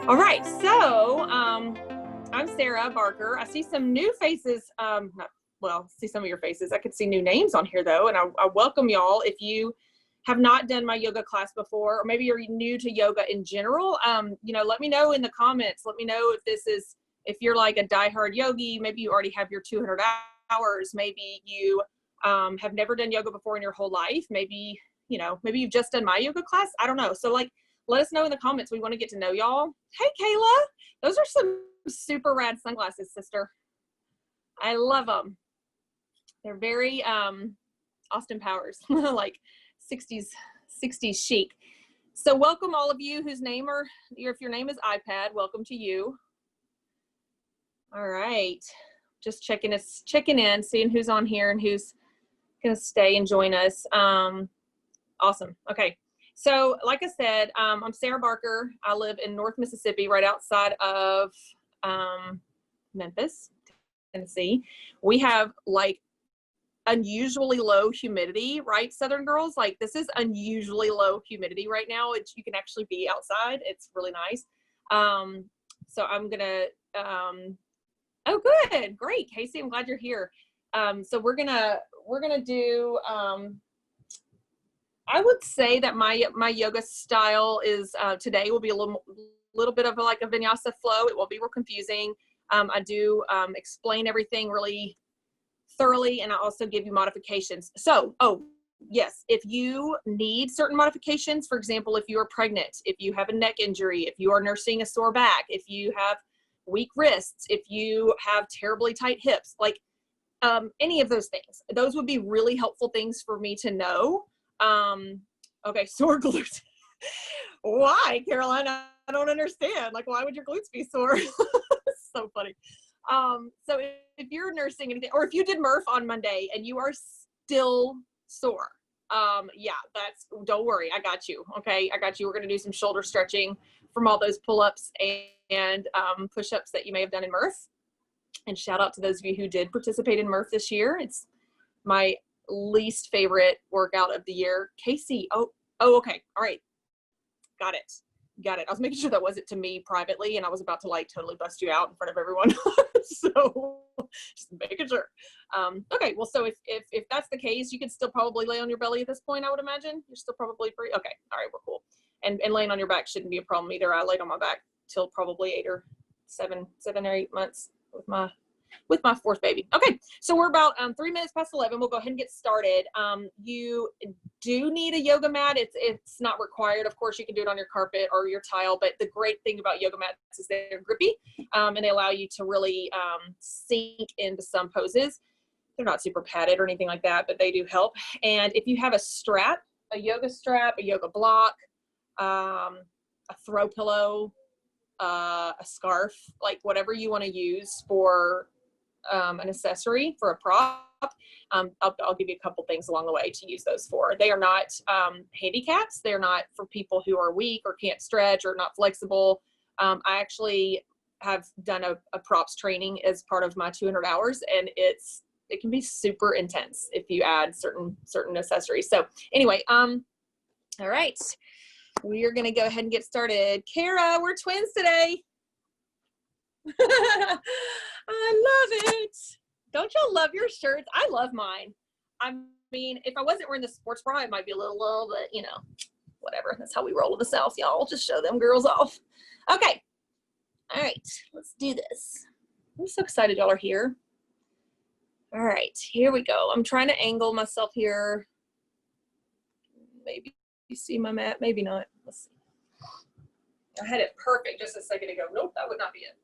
All right, so I'm Sarah Barker. I see some new faces. See some of your faces. I could see new names on here though, and I welcome y'all. If you have not done my yoga class before, or maybe you're new to yoga in general, let me know in the comments. Let me know if you're like a diehard yogi. Maybe you already have your 200 hours. Maybe you have never done yoga before in your whole life. Maybe you've just done my yoga class. I don't know. So let us know in the comments. We want to get to know y'all. Hey, Kayla. Those are some super rad sunglasses, sister. I love them. They're very Austin Powers, like 60s chic. So welcome all of you whose name if your name is iPad, welcome to you. All right. Just checking in, seeing who's on here and who's going to stay and join us. Awesome. Okay. So like I said, I'm Sarah Barker. I live in North Mississippi, right outside of Memphis, Tennessee. We have like unusually low humidity, right? Southern girls, like this is unusually low humidity right now. You can actually be outside. It's really nice. So I'm gonna, oh good, great. Casey, I'm glad you're here. So we're gonna do, I would say that my yoga style is today will be a little bit of like a vinyasa flow. It will be real confusing. I do explain everything really thoroughly, and I also give you modifications. So, yes, if you need certain modifications, for example, if you are pregnant, if you have a neck injury, if you are nursing a sore back, if you have weak wrists, if you have terribly tight hips, like any of those things, those would be really helpful things for me to know. Okay, sore glutes. Why, Caroline? I don't understand. Like, why would your glutes be sore? So funny. So if you're nursing anything, or if you did Murph on Monday and you are still sore, yeah, don't worry. I got you. Okay. I got you. We're going to do some shoulder stretching from all those pull-ups and push-ups that you may have done in Murph. And shout out to those of you who did participate in Murph this year. It's my least favorite workout of the year. Casey. Oh, okay. All right. Got it. I was making sure that wasn't to me privately, and I was about to like totally bust you out in front of everyone. So just making sure. Okay. Well, so if that's the case, you could still probably lay on your belly at this point, I would imagine. You're still probably free. Okay. All right. We're cool. And laying on your back shouldn't be a problem either. I laid on my back till probably 7 or 8 months with my fourth baby. Okay, so we're about 3 minutes past 11. We'll go ahead and get started. You do need a yoga mat. It's not required. Of course, you can do it on your carpet or your tile, but the great thing about yoga mats is they're grippy, and they allow you to really sink into some poses. They're not super padded or anything like that, but they do help. And if you have a strap, a yoga strap, a yoga block, a throw pillow, a scarf, like whatever you want to use for an accessory, for a prop, I'll give you a couple things along the way to use those for. They are not handicaps. They're not for people who are weak or can't stretch or not flexible. I actually have done a props training as part of my 200 hours, and it can be super intense if you add certain accessories. So anyway, all right, we are going to go ahead and get started. Kara, we're twins today. I love it. Don't y'all love your shirts? I love mine. I mean, if I wasn't wearing the sports bra, it might be a little bit, whatever. That's how we roll in the South, y'all. Just show them girls off. Okay. All right. Let's do this. I'm so excited y'all are here. All right. Here we go. I'm trying to angle myself here. Maybe you see my mat. Maybe not. Let's see. I had it perfect just a second ago. Nope, that would not be it.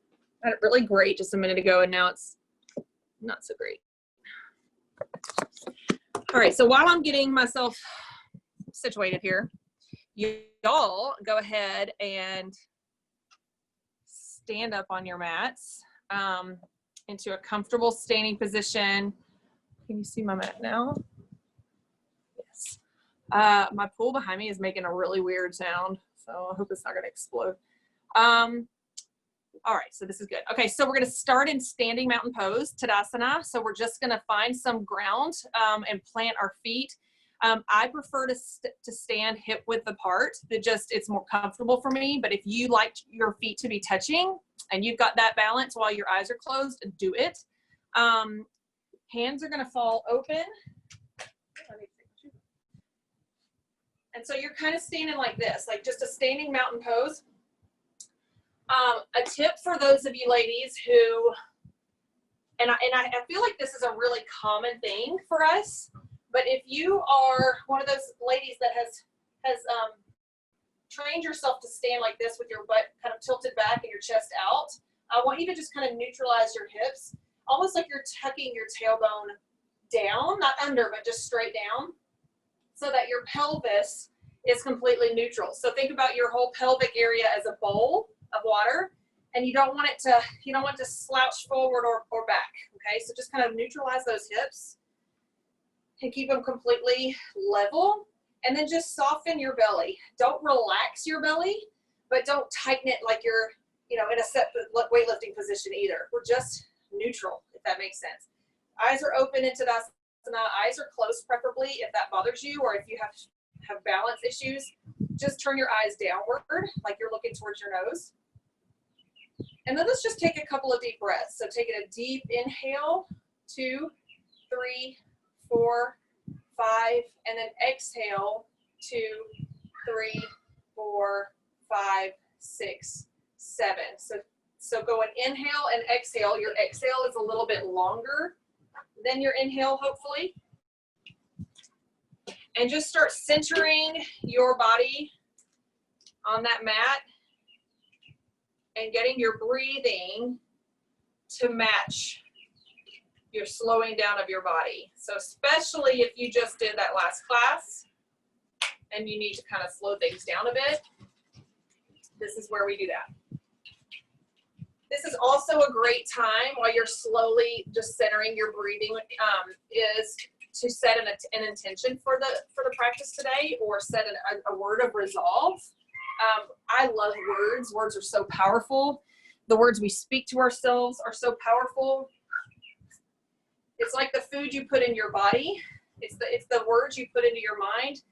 I had it really great just a minute ago, and now it's not so great. All right, so while I'm getting myself situated here, y'all go ahead and stand up on your mats into a comfortable standing position. Can you see my mat now? Yes. My pool behind me is making a really weird sound, so I hope it's not going to explode. All right, so this is good. Okay, so we're going to start in standing mountain pose, Tadasana. So we're just going to find some ground and plant our feet. I prefer to stand hip width apart. It's more comfortable for me. But if you like your feet to be touching and you've got that balance while your eyes are closed, do it. Hands are going to fall open. And so you're kind of standing like this, like just a standing mountain pose. A tip for those of you ladies who, and I feel like this is a really common thing for us, but if you are one of those ladies that has trained yourself to stand like this with your butt kind of tilted back and your chest out, I want you to just kind of neutralize your hips, almost like you're tucking your tailbone down, not under, but just straight down, so that your pelvis is completely neutral. So think about your whole pelvic area as a bowl of water, and you don't want it to slouch forward or back. Okay, so just kind of neutralize those hips and keep them completely level, and then just soften your belly. Don't relax your belly, but don't tighten it like you're, you know, in a set weightlifting position either. We're just neutral, if that makes sense. Eyes are open into Tadasana. Eyes are closed, preferably, if that bothers you, or if you have balance issues. Just turn your eyes downward, like you're looking towards your nose. And then let's just take a couple of deep breaths. So taking a deep inhale, 2, 3, 4, 5, and then exhale, 2, 3, 4, 5, 6, 7. So go and inhale and exhale. Your exhale is a little bit longer than your inhale, hopefully. And just start centering your body on that mat and getting your breathing to match your slowing down of your body. So especially if you just did that last class and you need to kind of slow things down a bit, this is where we do that. This is also a great time while you're slowly just centering your breathing, is to set an intention for the practice today, or set a word of resolve. I love words. Words are so powerful. The words we speak to ourselves are so powerful. It's like the food you put in your body. It's the words you put into your mind.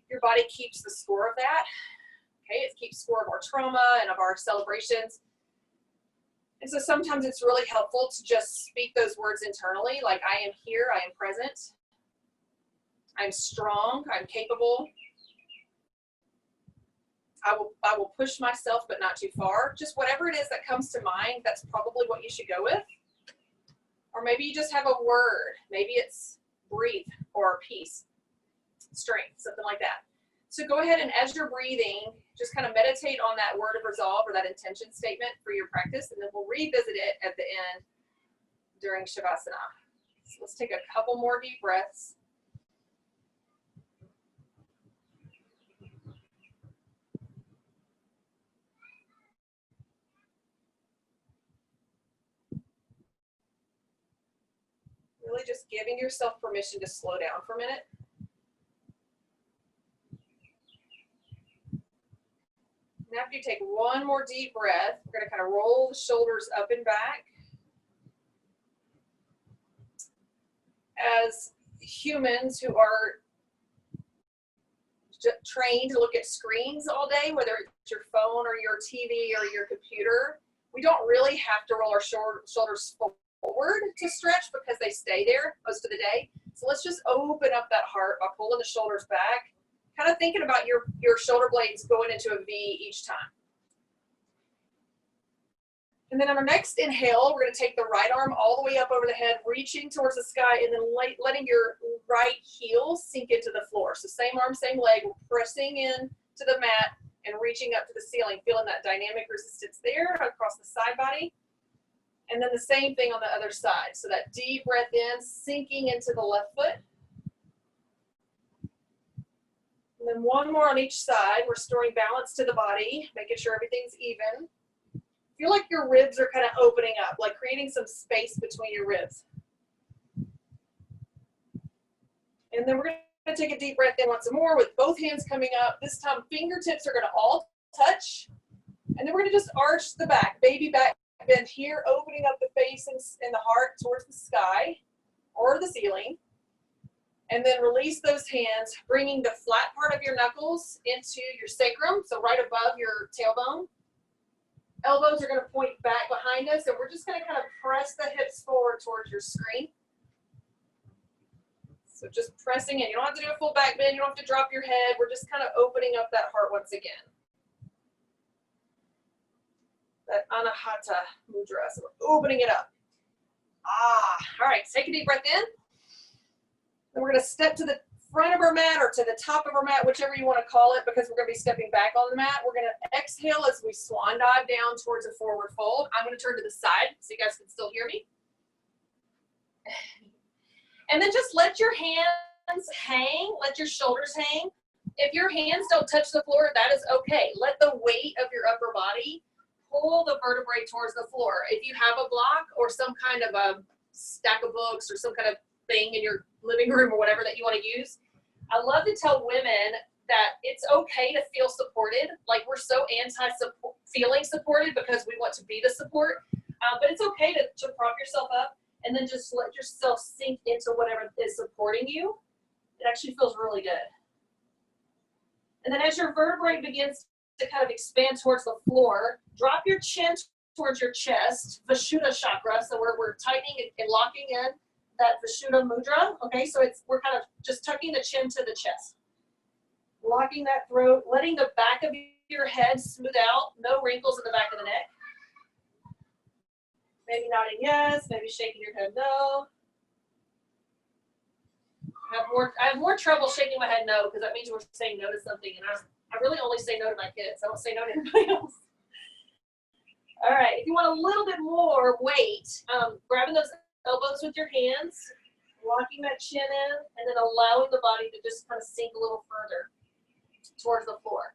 Your body keeps the score of that. Okay, it keeps score of our trauma and of our celebrations. And so sometimes it's really helpful to just speak those words internally, like I am here, I am present, I'm strong, I'm capable. I will push myself, but not too far. Just whatever it is that comes to mind, that's probably what you should go with. Or maybe you just have a word. Maybe it's breathe or peace, strength, something like that. So go ahead and as you're breathing, just kind of meditate on that word of resolve or that intention statement for your practice, and then we'll revisit it at the end during Shavasana. So let's take a couple more deep breaths. Really just giving yourself permission to slow down for a minute. And after you take one more deep breath, we're going to kind of roll the shoulders up and back. As humans who are trained to look at screens all day, whether it's your phone or your TV or your computer, we don't really have to roll our shoulders forward to stretch because they stay there most of the day. So let's just open up that heart by pulling the shoulders back, kind of thinking about your shoulder blades going into a V each time. And then on our next inhale, we're going to take the right arm all the way up over the head, reaching towards the sky, and then letting your right heel sink into the floor. So same arm, same leg, pressing in to the mat and reaching up to the ceiling, feeling that dynamic resistance there across the side body. And then the same thing on the other side. So that deep breath in, sinking into the left foot. And then one more on each side, restoring balance to the body, making sure everything's even. Feel like your ribs are kind of opening up, like creating some space between your ribs. And then we're going to take a deep breath in once more with both hands coming up. This time fingertips are going to all touch. And then we're going to just arch the back, baby back bend here, opening up the face and the heart towards the sky or the ceiling. And then release those hands, bringing the flat part of your knuckles into your sacrum, so right above your tailbone. Elbows are going to point back behind us, and we're just going to kind of press the hips forward towards your screen. So just pressing in. You don't have to do a full back bend. You don't have to drop your head. We're just kind of opening up that heart once again. That Anahata Mudra. So we're opening it up. All right. Take a deep breath in. Then we're going to step to the front of our mat or to the top of our mat, whichever you want to call it, because we're going to be stepping back on the mat. We're going to exhale as we swan dive down towards a forward fold. I'm going to turn to the side so you guys can still hear me. And then just let your hands hang, let your shoulders hang. If your hands don't touch the floor, that is okay. Let the weight of your upper body pull the vertebrae towards the floor. If you have a block or some kind of a stack of books or some kind of thing in your living room or whatever that you want to use, I love to tell women that it's okay to feel supported. Like, we're so feeling supported because we want to be the support, but it's okay to prop yourself up and then just let yourself sink into whatever is supporting you. It actually feels really good. And then as your vertebrae begins to kind of expand towards the floor, drop your chin towards your chest, Vishuddha chakra. So we're tightening and locking in that Vishuddha mudra. Okay, so we're kind of just tucking the chin to the chest. Locking that throat, letting the back of your head smooth out, no wrinkles in the back of the neck. Maybe nodding yes, maybe shaking your head no. I have more trouble shaking my head no because that means we're saying no to something, and I really only say no to my kids. I don't say no to anybody else. All right, if you want a little bit more weight, grabbing those elbows with your hands, locking that chin in, and then allowing the body to just kind of sink a little further towards the floor.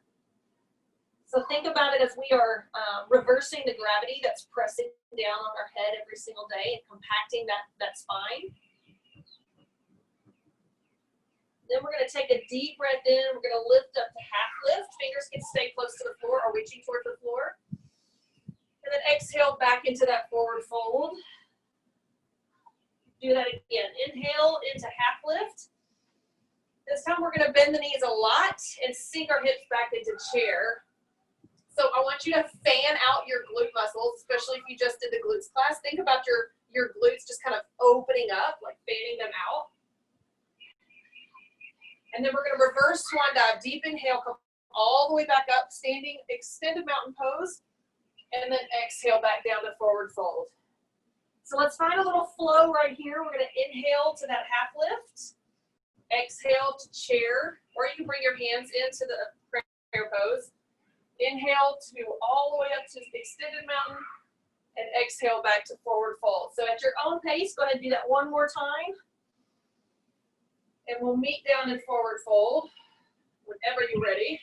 So think about it as we are reversing the gravity that's pressing down on our head every single day and compacting that spine. Then we're going to take a deep breath in. We're going to lift up to half lift. Fingers can stay close to the floor or reaching towards the floor. And then exhale back into that forward fold. Do that again. Inhale into half lift. This time we're going to bend the knees a lot and sink our hips back into chair. So I want you to fan out your glute muscles, especially if you just did the glutes class. Think about your glutes just kind of opening up, like fanning them out. And then we're going to reverse swan dive. Deep inhale, come all the way back up, standing extended mountain pose. And then exhale back down to forward fold. So let's find a little flow right here. We're going to inhale to that half lift. Exhale to chair, or you can bring your hands into the prayer pose. Inhale to all the way up to the extended mountain, and exhale back to forward fold. So at your own pace, go ahead and do that one more time. And we'll meet down in forward fold whenever you're ready.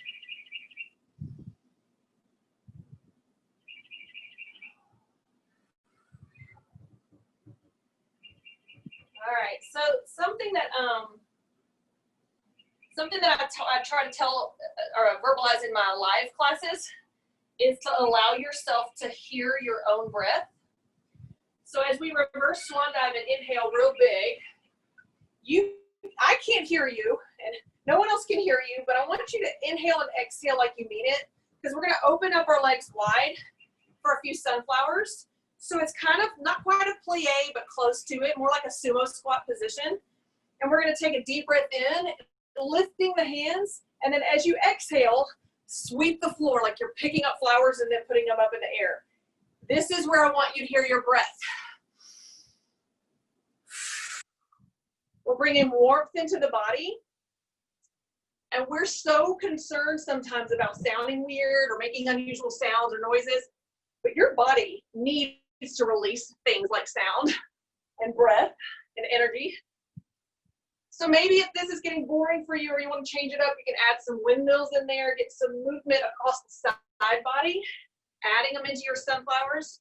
All right, so something that I try to tell or verbalize in my live classes is to allow yourself to hear your own breath. So as we reverse swan dive and inhale real big, I can't hear you and no one else can hear you, but I want you to inhale and exhale like you mean it, because we're going to open up our legs wide for a few sunflowers. So it's kind of not quite a plie, but close to it, more like a sumo squat position. And we're going to take a deep breath in, lifting the hands, and then as you exhale, sweep the floor like you're picking up flowers and then putting them up in the air. This is where I want you to hear your breath. We're bringing warmth into the body. And we're so concerned sometimes about sounding weird or making unusual sounds or noises, but your body needs to release things like sound and breath and energy. So maybe if this is getting boring for you or you want to change it up, you can add some windmills in there, get some movement across the side body, adding them into your sunflowers.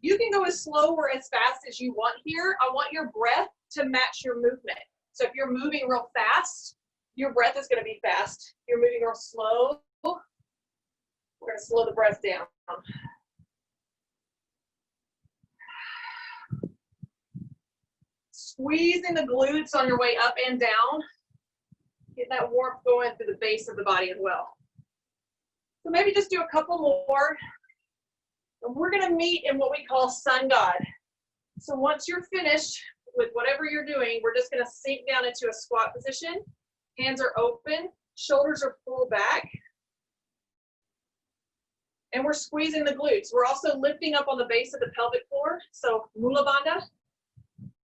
You can go as slow or as fast as you want here. I want your breath to match your movement. So if you're moving real fast, your breath is going to be fast. If you're moving real slow, we're going to slow the breath down. squeezing the glutes on your way up and down. Get that warmth going through the base of the body as well. So maybe just do a couple more. And we're gonna meet in what we call sun god. So once you're finished with whatever you're doing, we're just gonna sink down into a squat position. Hands are open, shoulders are pulled back. And we're squeezing the glutes. We're also lifting up on the base of the pelvic floor. So mula bandha.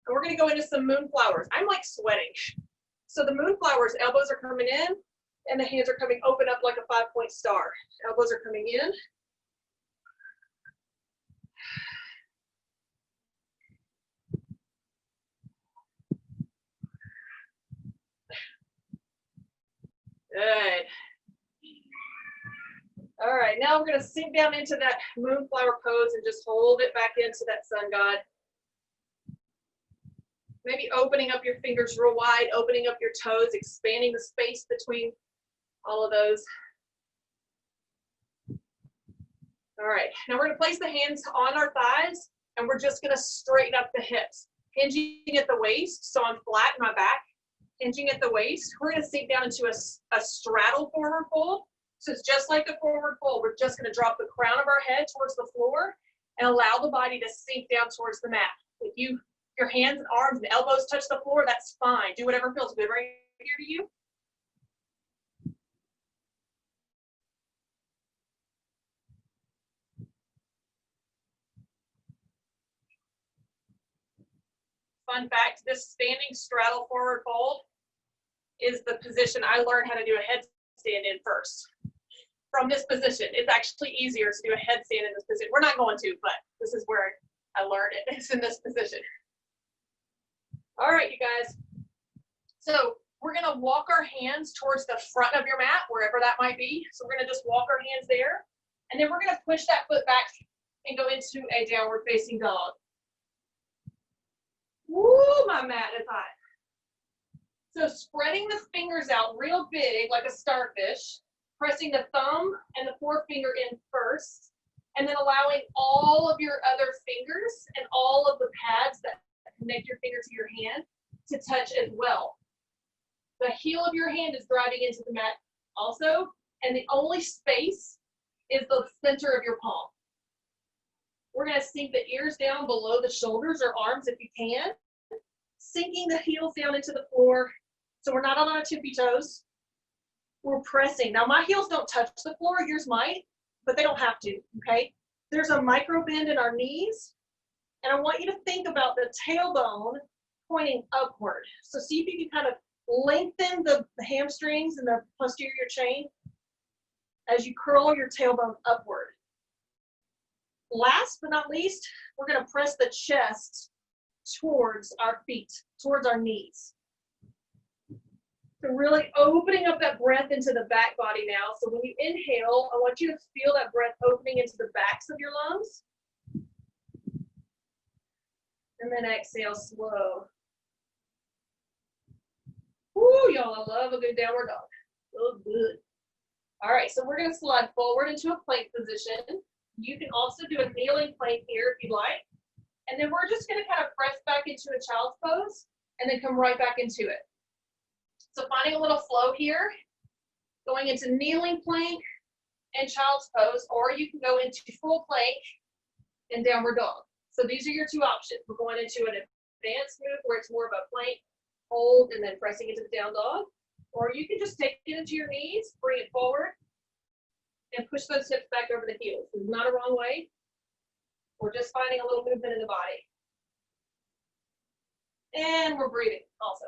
And we're gonna go into some moonflowers. I'm like sweating. So the moonflowers, elbows are coming in and the hands are coming open up like a 5-point star. Elbows are coming in. Good. All right, now we're gonna sink down into that moonflower pose and just hold it back into that sun god. Maybe opening up your fingers real wide, opening up your toes, expanding the space between all of those. All right, now we're gonna place the hands on our thighs and we're just gonna straighten up the hips. Hinging at the waist, so I'm flat in my back. Hinging at the waist. We're gonna sink down into a straddle forward fold. So it's just like a forward fold. We're just gonna drop the crown of our head towards the floor and allow the body to sink down towards the mat. If your hands and arms and elbows touch the floor, that's fine. Do whatever feels good right here to you. Fun fact, this standing straddle forward fold is the position I learned how to do a headstand in first. From this position, it's actually easier to do a headstand in this position. We're not going to, but this is where I learned it. It's in this position. All right, you guys. So we're gonna walk our hands towards the front of your mat, wherever that might be. So we're gonna just walk our hands there. And then we're gonna push that foot back and go into a downward facing dog. Woo, my mat is hot. So spreading the fingers out real big like a starfish, pressing the thumb and the forefinger in first, and then allowing all of your other fingers and all of the pads that connect your finger to your hand to touch as well. The heel of your hand is driving into the mat also, and the only space is the center of your palm. We're gonna sink the ears down below the shoulders or arms if you can, sinking the heels down into the floor. So we're not on our tippy toes. We're pressing. Now my heels don't touch the floor, yours might, but they don't have to, okay? There's a micro bend in our knees, and I want you to think about the tailbone pointing upward. So see if you can kind of lengthen the hamstrings and the posterior chain as you curl your tailbone upward. Last but not least, we're gonna press the chest towards our feet, towards our knees. So really opening up that breath into the back body now. So when you inhale, I want you to feel that breath opening into the backs of your lungs. And then exhale slow. Woo, y'all, I love a good downward dog. So good. All right, so we're gonna slide forward into a plank position. You can also do a kneeling plank here if you'd like. And then we're just gonna kind of press back into a child's pose and then come right back into it. So finding a little flow here, going into kneeling plank and child's pose, or you can go into full plank and downward dog. So these are your two options. We're going into an advanced move where it's more of a plank, hold, and then pressing into the down dog. Or you can just take it into your knees, bring it forward, and push those hips back over the heels. It's not a wrong way. We're just finding a little movement in the body. And we're breathing also.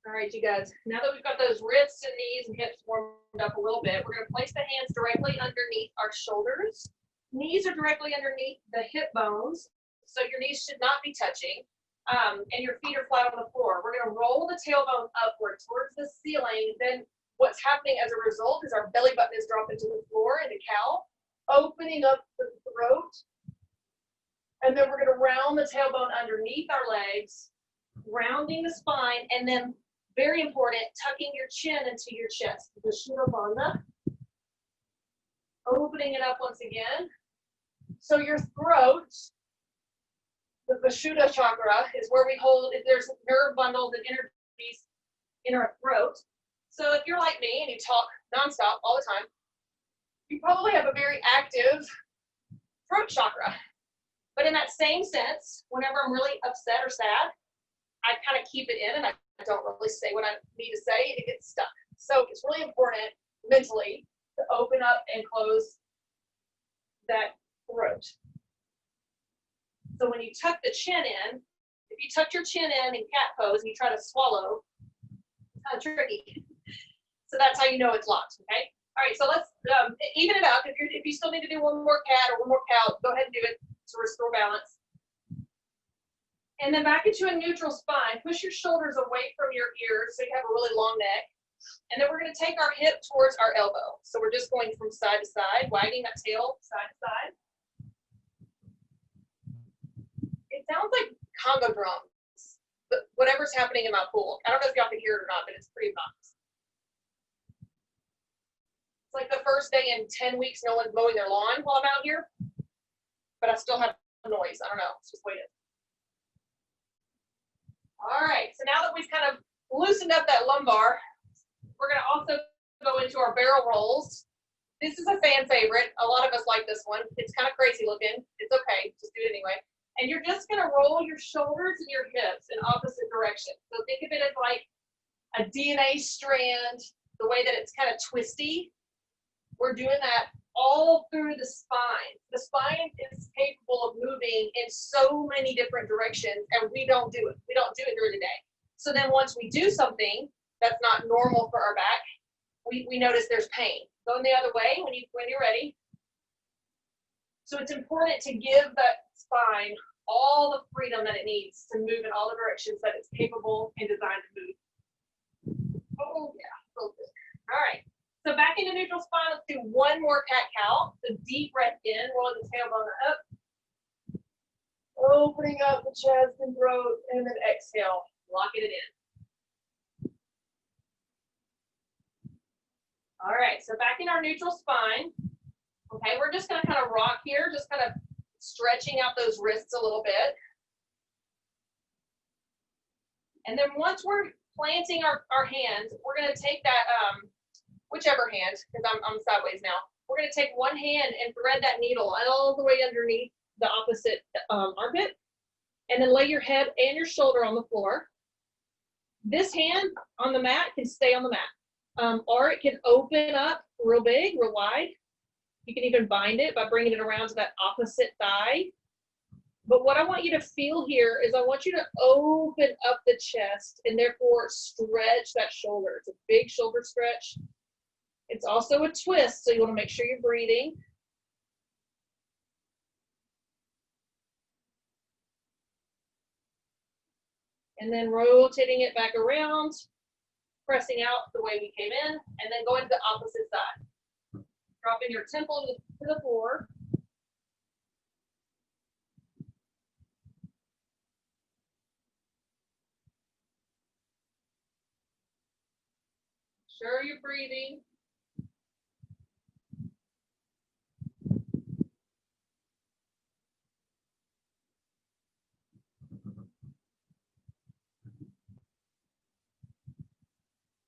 All right, you guys, now that we've got those wrists and knees and hips warmed up a little bit, we're gonna place the hands directly underneath our shoulders. Knees are directly underneath the hip bones, so your knees should not be touching, and your feet are flat on the floor. We're gonna roll the tailbone upward towards the ceiling. Then what's happening as a result is our belly button is dropping to the floor in the cow, opening up the throat, and then we're gonna round the tailbone underneath our legs, rounding the spine, and then very important, tucking your chin into your chest. The Shiva Bandha. Opening it up once again. So your throat, the Vishuddha chakra, is where we hold, if there's nerve bundles and energies in our throat. So if you're like me and you talk nonstop all the time, you probably have a very active throat chakra. But in that same sense, whenever I'm really upset or sad, I kind of keep it in and I don't really say what I need to say, and it gets stuck. So it's really important mentally to open up and close that throat. So when you tuck the chin in, if you tuck your chin in cat pose and you try to swallow, it's kind of tricky. So that's how you know it's locked, okay? All right, so let's even it up. If you still need to do one more cat or one more cow, go ahead and do it to restore balance. And then back into a neutral spine. Push your shoulders away from your ears so you have a really long neck. And then we're going to take our hip towards our elbow. So we're just going from side to side, wagging that tail side to side. It sounds like Congo drums, but whatever's happening in my pool. I don't know if y'all can hear it or not, but it's pretty obnoxious. It's like the first day in 10 weeks, no one's mowing their lawn while I'm out here, but I still have noise. I don't know. It's just waiting. All right. So now that we've kind of loosened up that lumbar, we're going to also go into our barrel rolls. This is a fan favorite. A lot of us like this one. It's kind of crazy looking. It's okay. Just do it anyway. And you're just going to roll your shoulders and your hips in opposite directions. So think of it as like a DNA strand, the way that it's kind of twisty. We're doing that all through the spine. The spine is capable of moving in so many different directions, and we don't do it. We don't do it during the day. So then once we do something that's not normal for our back, we notice there's pain. Going the other way when you're ready. So it's important to give that spine all the freedom that it needs to move in all the directions that it's capable and designed to move. Oh yeah, real good. All right. So back into neutral spine, let's do one more cat-cow. So deep breath in, rolling the tailbone up. Opening up the chest and throat, and then exhale, locking it in. All right, so back in our neutral spine. Okay, we're just gonna kind of rock here, just kind of stretching out those wrists a little bit. And then once we're planting our hands, we're gonna take that, whichever hand, because I'm sideways now. We're going to take one hand and thread that needle all the way underneath the opposite armpit, and then lay your head and your shoulder on the floor. This hand on the mat can stay on the mat, or it can open up real big, real wide. You can even bind it by bringing it around to that opposite thigh. But what I want you to feel here is I want you to open up the chest and therefore stretch that shoulder. It's a big shoulder stretch. It's also a twist, so you want to make sure you're breathing. And then rotating it back around, pressing out the way we came in, and then going to the opposite side. Dropping your temple to the floor. Sure you're breathing.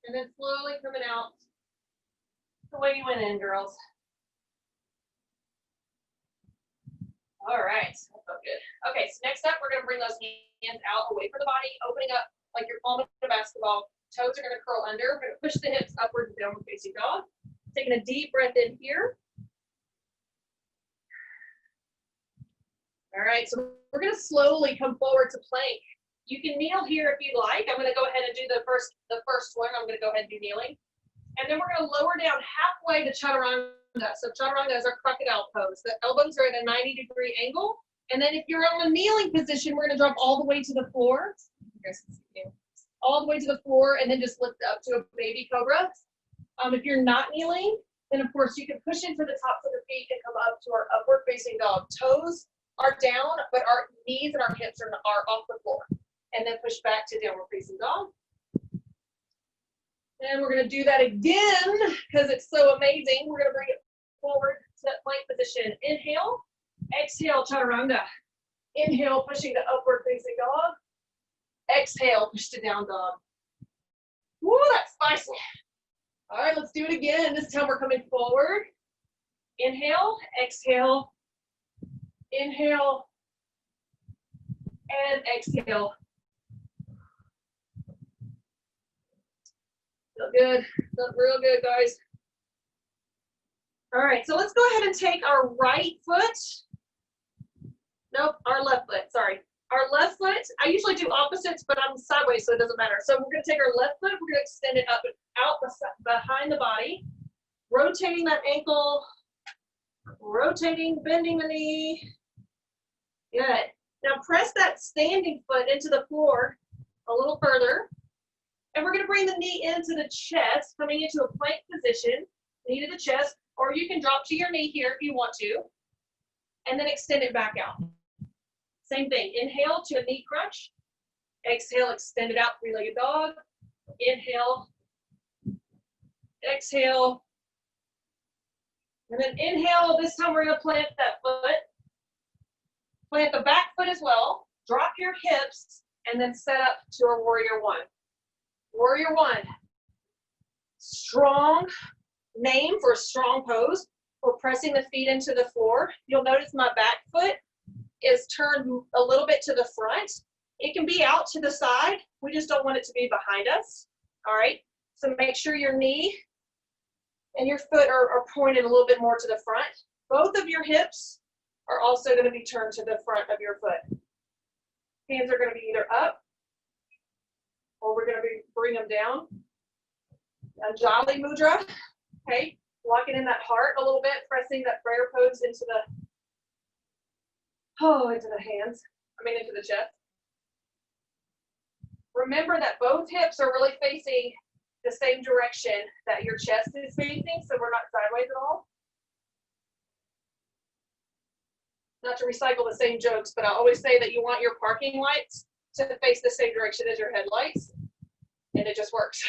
And then slowly coming out the way you went in, girls. All right, that felt good. Okay, so next up, we're gonna bring those hands out away from the body, opening up like your palm of a basketball. Toes are gonna curl under. We're gonna push the hips upward to downward facing dog. Taking a deep breath in here. All right, so we're gonna slowly come forward to plank. You can kneel here if you'd like. I'm going to go ahead and do the first one. I'm going to go ahead and do kneeling. And then we're going to lower down halfway to chaturanga. So chaturanga is our crocodile pose. The elbows are at a 90-degree angle. And then if you're on a kneeling position, we're going to drop all the way to the floor. All the way to the floor, and then just lift up to a baby cobra. If you're not kneeling, then of course you can push into the tops of the feet and come up to our upward facing dog. Toes are down, but our knees and our hips are off the floor. And then push back to downward facing dog. And we're going to do that again because it's so amazing. We're going to bring it forward to that plank position. Inhale, exhale, chaturanga. Inhale, pushing to upward facing dog. Exhale, push to down dog. Woo, that's spicy. All right, let's do it again. This time we're coming forward. Inhale, exhale, inhale, and exhale. Feel good, feel real good, guys. All right, so let's go ahead and take our right foot. Nope, our left foot, sorry. Our left foot, I usually do opposites, but I'm sideways, so it doesn't matter. So we're gonna take our left foot, we're gonna extend it up and out behind the body, rotating that ankle, rotating, bending the knee. Good. Now press that standing foot into the floor a little further. And we're gonna bring the knee into the chest, coming into a plank position, knee to the chest, or you can drop to your knee here if you want to, and then extend it back out. Same thing, inhale to a knee crunch, exhale, extend it out, three-legged dog, inhale, exhale, and then inhale, this time we're gonna plant that foot, plant the back foot as well, drop your hips, and then set up to a warrior one. Warrior one, strong name for a strong pose. We're pressing the feet into the floor. You'll notice my back foot is turned a little bit to the front. It can be out to the side. We just don't want it to be behind us. All right, so make sure your knee and your foot are pointed a little bit more to the front. Both of your hips are also going to be turned to the front of your foot. Hands are going to be either up or we're going to bring them down. Anjali Mudra, okay, locking in that heart a little bit, pressing that prayer pose into the hands, into the chest. Remember that both hips are really facing the same direction that your chest is facing, so we're not sideways at all. Not to recycle the same jokes, but I always say that you want your parking lights to face the same direction as your headlights, and it just works.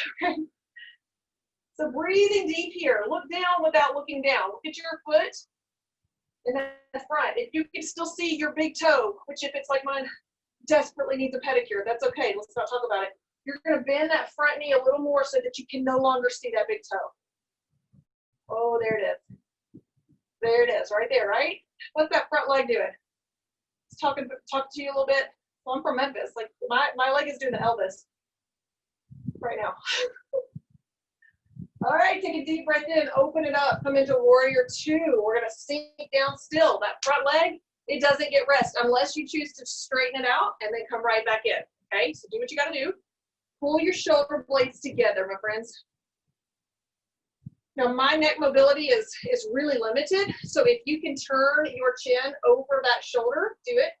So breathing deep here. Look down without looking down. Look at your foot in the front. If you can still see your big toe, which if it's like mine, desperately needs a pedicure, that's okay. Let's not talk about it. You're going to bend that front knee a little more so that you can no longer see that big toe. Oh, there it is. There it is, right there, right? What's that front leg doing? It's talking to you a little bit. Well, I'm from Memphis. Like my leg is doing the Elvis right now. All right, take a deep breath in, open it up, come into warrior two. We're gonna sink down still. That front leg, it doesn't get rest unless you choose to straighten it out and then come right back in, okay? So do what you gotta do. Pull your shoulder blades together, my friends. Now my neck mobility is really limited, so if you can turn your chin over that shoulder, do it.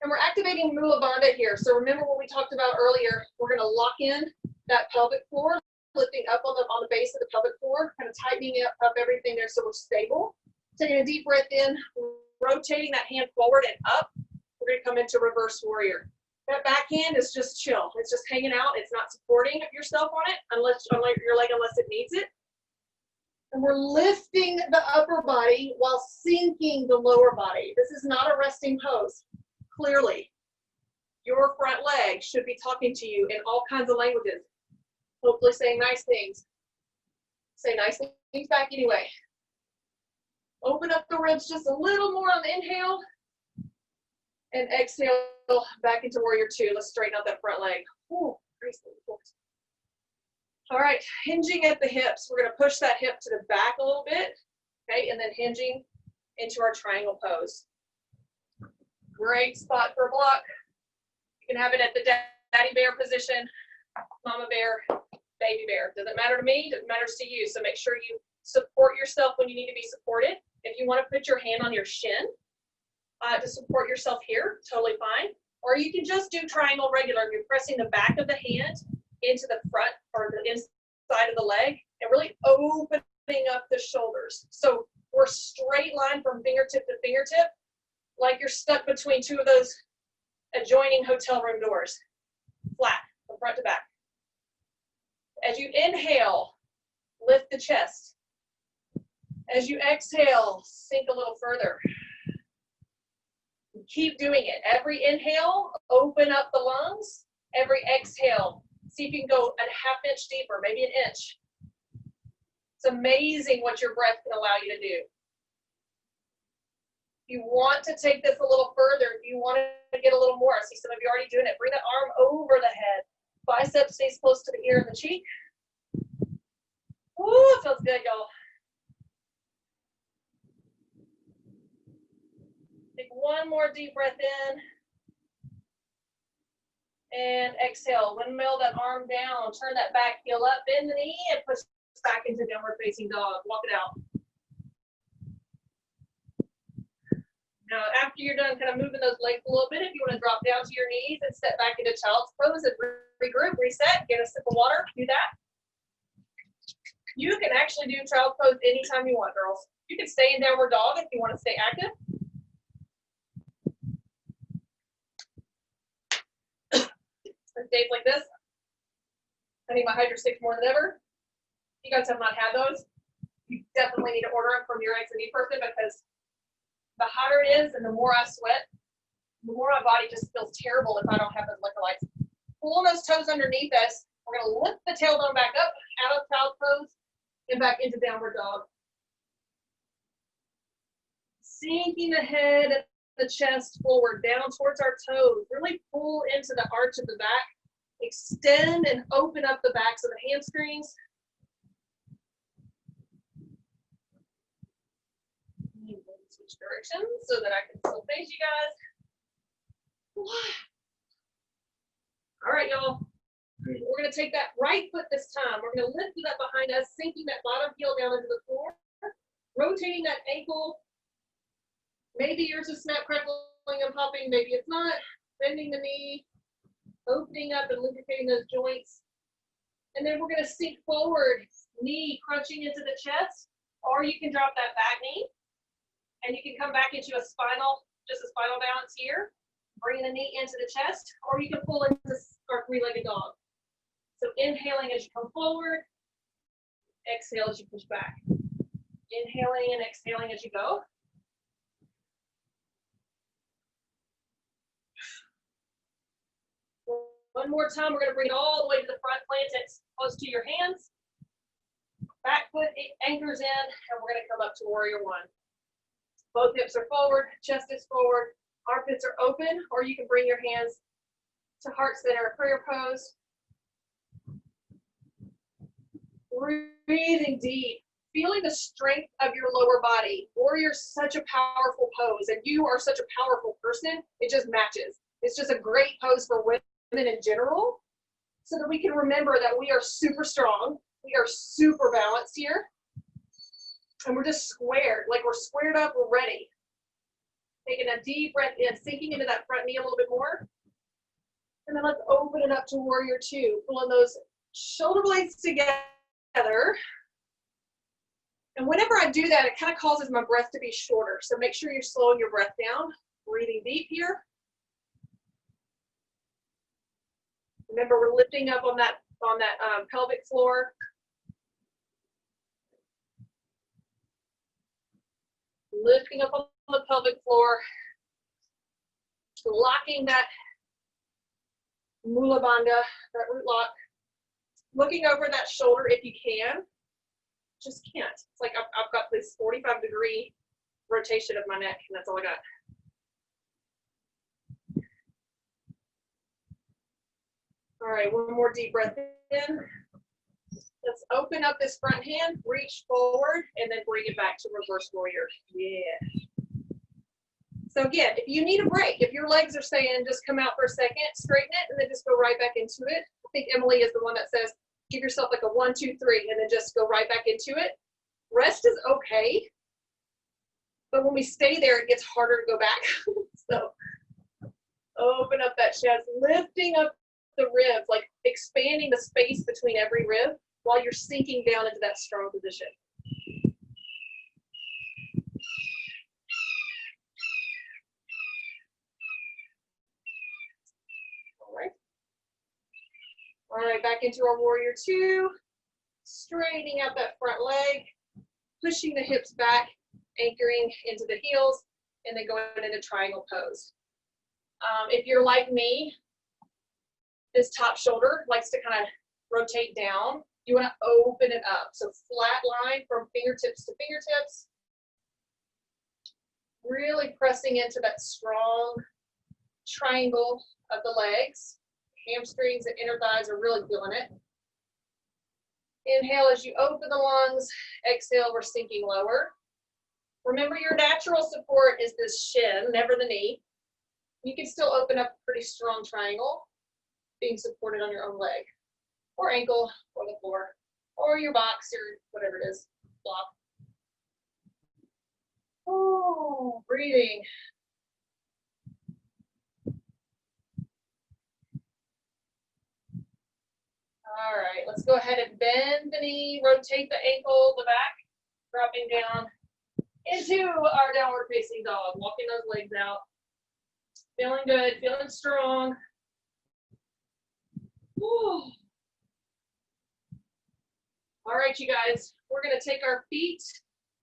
And we're activating Mula Bandha here. So remember what we talked about earlier. We're going to lock in that pelvic floor, lifting up on the base of the pelvic floor, kind of tightening up everything there so we're stable. Taking a deep breath in, rotating that hand forward and up. We're going to come into reverse warrior. That back hand is just chill. It's just hanging out. It's not supporting yourself on it unless it needs it. And we're lifting the upper body while sinking the lower body. This is not a resting pose. Clearly, your front leg should be talking to you in all kinds of languages. Hopefully saying nice things. Say nice things back anyway. Open up the ribs just a little more on the inhale. And exhale back into warrior two. Let's straighten out that front leg. Ooh, all right, hinging at the hips. We're gonna push that hip to the back a little bit. Okay, and then hinging into our triangle pose. Great spot for a block. You can have it at the daddy bear position, mama bear, baby bear. Doesn't matter to me, it matters to you. So make sure you support yourself when you need to be supported. If you want to put your hand on your shin to support yourself here, totally fine. Or you can just do triangle regular. You're pressing the back of the hand into the front or the inside of the leg and really opening up the shoulders. So we're straight line from fingertip to fingertip, like you're stuck between two of those adjoining hotel room doors. Flat, from front to back. As you inhale, lift the chest. As you exhale, sink a little further. Keep doing it. Every inhale, open up the lungs. Every exhale, see if you can go a half inch deeper, maybe an inch. It's amazing what your breath can allow you to do. If you want to take this a little further, if you want to get a little more, I see some of you already doing it. Bring that arm over the head. Bicep stays close to the ear and the cheek. Ooh, it feels good, y'all. Take one more deep breath in. And exhale. Windmill that arm down. Turn that back heel up. Bend the knee and push back into downward facing dog. Walk it out. Now, after you're done kind of moving those legs a little bit, if you want to drop down to your knees and step back into child's pose and regroup, reset, get a sip of water, do that. You can actually do child's pose anytime you want, girls. You can stay in downward dog if you want to stay active. Days like this, I need my Hydro Sticks more than ever. If you guys have not had those, you definitely need to order them from your XND person, because the hotter it is and the more I sweat, the more my body just feels terrible if I don't have those electrolytes. Pulling those toes underneath us. We're going to lift the tailbone back up, out of child's pose, and back into downward dog. Sinking the head and the chest forward, down towards our toes. Really pull into the arch of the back. Extend and open up the backs of the hamstrings. Switch directions so that I can still face you guys. All right, y'all. We're going to take that right foot this time. We're going to lift it up behind us, sinking that bottom heel down into the floor, rotating that ankle. Maybe yours is snap, crackling, and popping. Maybe it's not. Bending the knee, opening up and lubricating those joints. And then we're going to sink forward, knee crunching into the chest, or you can drop that back knee, and you can come back into just a spinal balance here, bringing the knee into the chest, or you can pull into our three-legged dog. So inhaling as you come forward, exhale as you push back. Inhaling and exhaling as you go. One more time, we're going to bring it all the way to the front, plant it close to your hands. Back foot anchors in, and we're going to come up to warrior one. Both hips are forward, chest is forward, armpits are open, or you can bring your hands to heart center, prayer pose. Breathing deep, feeling the strength of your lower body. Warrior's such a powerful pose, and you are such a powerful person, it just matches. It's just a great pose for women in general, so that we can remember that we are super strong, we are super balanced here, and we're just squared, like we're squared up, we're ready. Taking a deep breath in, sinking into that front knee a little bit more, and then let's open it up to warrior two, pulling those shoulder blades together. And whenever I do that, it kind of causes my breath to be shorter, so make sure you're slowing your breath down, breathing deep here. Remember, we're lifting up on that pelvic floor. Lifting up on the pelvic floor. Locking that mula bandha, that root lock. Looking over that shoulder if you can. Just can't. It's like I've got this 45-degree rotation of my neck, and that's all I got. All right, one more deep breath in. Let's open up this front hand, reach forward, and then bring it back to reverse warrior. Yeah. So again, if you need a break, if your legs are saying just come out for a second, straighten it, and then just go right back into it. I think Emily is the one that says, give yourself like a 1, 2, 3, and then just go right back into it. Rest is okay, but when we stay there, it gets harder to go back. So open up that chest, lifting up the ribs, like expanding the space between every rib while you're sinking down into that strong position. All All right, back into our warrior two, straightening out that front leg, pushing the hips back, anchoring into the heels, and then going into triangle pose. If you're like me, this top shoulder likes to kind of rotate down. You want to open it up. So flat line from fingertips to fingertips. Really pressing into that strong triangle of the legs. Hamstrings and inner thighs are really feeling it. Inhale as you open the lungs. Exhale, we're sinking lower. Remember, your natural support is this shin, never the knee. You can still open up a pretty strong triangle, being supported on your own leg, or ankle, or the floor, or your box, or whatever it is, block. Oh, breathing. All right, let's go ahead and bend the knee, rotate the ankle, the back, dropping down into our downward facing dog, walking those legs out. Feeling good, feeling strong. Whew. All right, you guys, we're gonna take our feet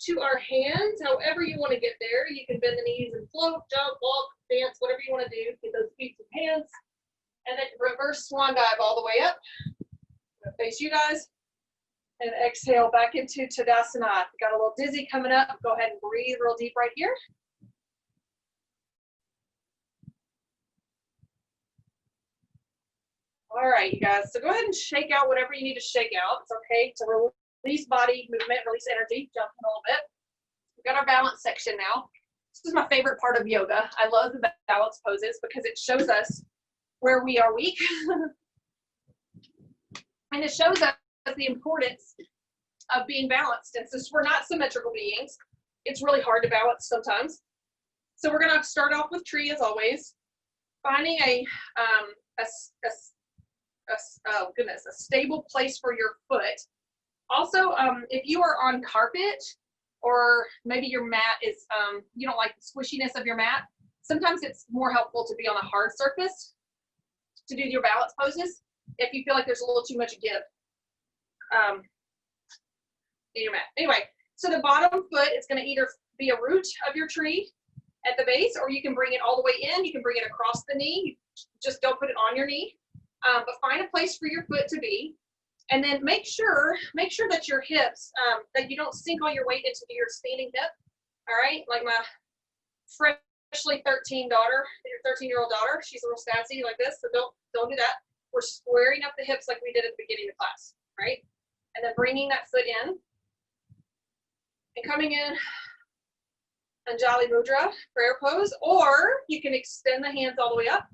to our hands, however you wanna get there. You can bend the knees and float, jump, walk, dance, whatever you wanna do. Get those feet to hands, and then reverse swan dive all the way up. I'm gonna face you guys, and exhale back into Tadasana. We got a little dizzy coming up. Go ahead and breathe real deep right here. All right, you guys, so go ahead and shake out whatever you need to shake out. It's okay to release body movement, release energy, jump a little bit. We've got our balance section now. This is my favorite part of yoga. I love the balance poses because it shows us where we are weak. And it shows us the importance of being balanced. And since we're not symmetrical beings, it's really hard to balance sometimes. So we're gonna start off with tree as always, finding a stable place for your foot. Also, if you are on carpet, or maybe your mat is, you don't like the squishiness of your mat, sometimes it's more helpful to be on a hard surface to do your balance poses if you feel like there's a little too much give in your mat. Anyway, so the bottom foot is going to either be a root of your tree at the base, or you can bring it all the way in. You can bring it across the knee. Just don't put it on your knee. But find a place for your foot to be, and then make sure that your hips, that you don't sink all your weight into your standing hip. All right, like my freshly 13-year-old daughter, she's a little sassy like this, so don't do that. We're squaring up the hips like we did at the beginning of class, right? And then bringing that foot in and coming in Anjali Mudra, prayer pose, or you can extend the hands all the way up.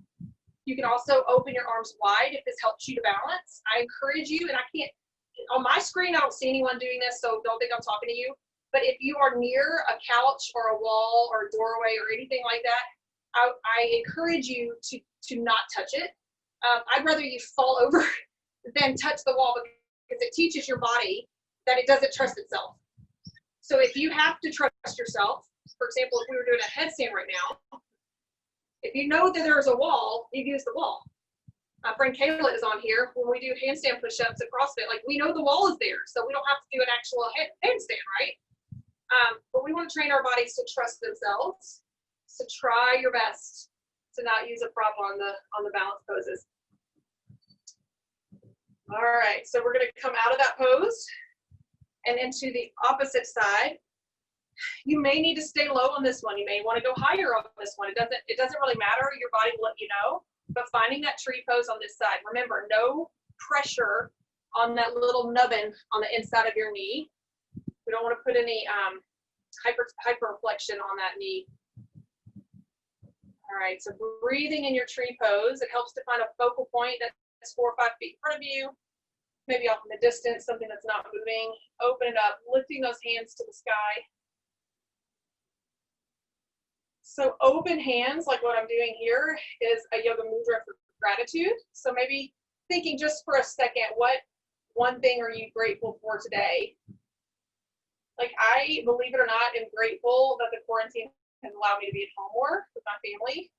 You can also open your arms wide if this helps you to balance. I encourage you, and I can't, on my screen, I don't see anyone doing this, so don't think I'm talking to you. But if you are near a couch or a wall or a doorway or anything like that, I encourage you to not touch it. I'd rather you fall over than touch the wall, because it teaches your body that it doesn't trust itself. So if you have to trust yourself, for example, if we were doing a headstand right now, if you know that there's a wall, you use the wall. My friend Kayla is on here. When we do handstand push-ups at CrossFit, like, we know the wall is there, so we don't have to do an actual handstand, right? But we want to train our bodies to trust themselves. So try your best to not use a prop on the balance poses. All right, so we're going to come out of that pose and into the opposite side. You may need to stay low on this one. You may want to go higher on this one. It doesn't really matter. Your body will let you know. But finding that tree pose on this side. Remember, no pressure on that little nubbin on the inside of your knee. We don't want to put any hyperflexion on that knee. All right, so breathing in your tree pose. It helps to find a focal point that's 4 or 5 feet in front of you. Maybe off in the distance, something that's not moving. Open it up, lifting those hands to the sky. So open hands, like what I'm doing here, is a yoga mudra for gratitude. So maybe thinking just for a second, what one thing are you grateful for today? Like, I, believe it or not, am grateful that the quarantine has allowed me to be at home more with my family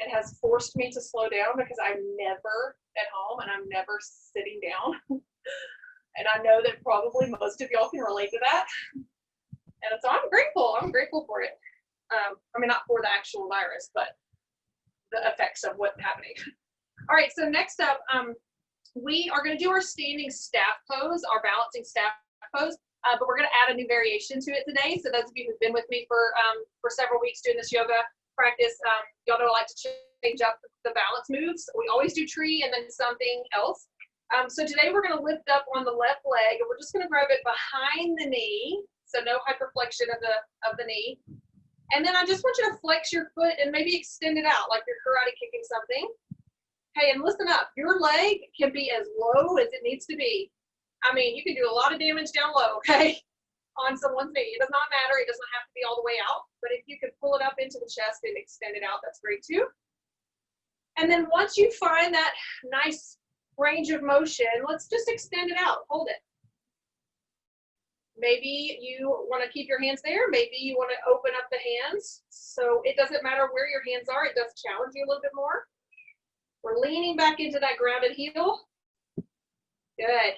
It has forced me to slow down because I'm never at home and I'm never sitting down. And I know that probably most of y'all can relate to that. And so I'm grateful. I'm grateful for it. I mean, not for the actual virus, but the effects of what's happening. All right, so next up, we are going to do our standing staff pose, our balancing staff pose, but we're going to add a new variation to it today. So those of you who've been with me for several weeks doing this yoga practice, y'all know I like to change up the balance moves. We always do tree and then something else. So today we're going to lift up on the left leg, and we're just going to grab it behind the knee, so no hyperflexion of the knee. And then I just want you to flex your foot and maybe extend it out like you're karate kicking something. Hey, and listen up, your leg can be as low as it needs to be. I mean, you can do a lot of damage down low, okay, on someone's knee. It does not matter. It doesn't have to be all the way out. But if you can pull it up into the chest and extend it out, that's great too. And then once you find that nice range of motion, let's just extend it out. Hold it. Maybe you want to keep your hands there. Maybe you want to open up the hands. So it doesn't matter where your hands are. It does challenge you a little bit more. We're leaning back into that grounded heel. Good.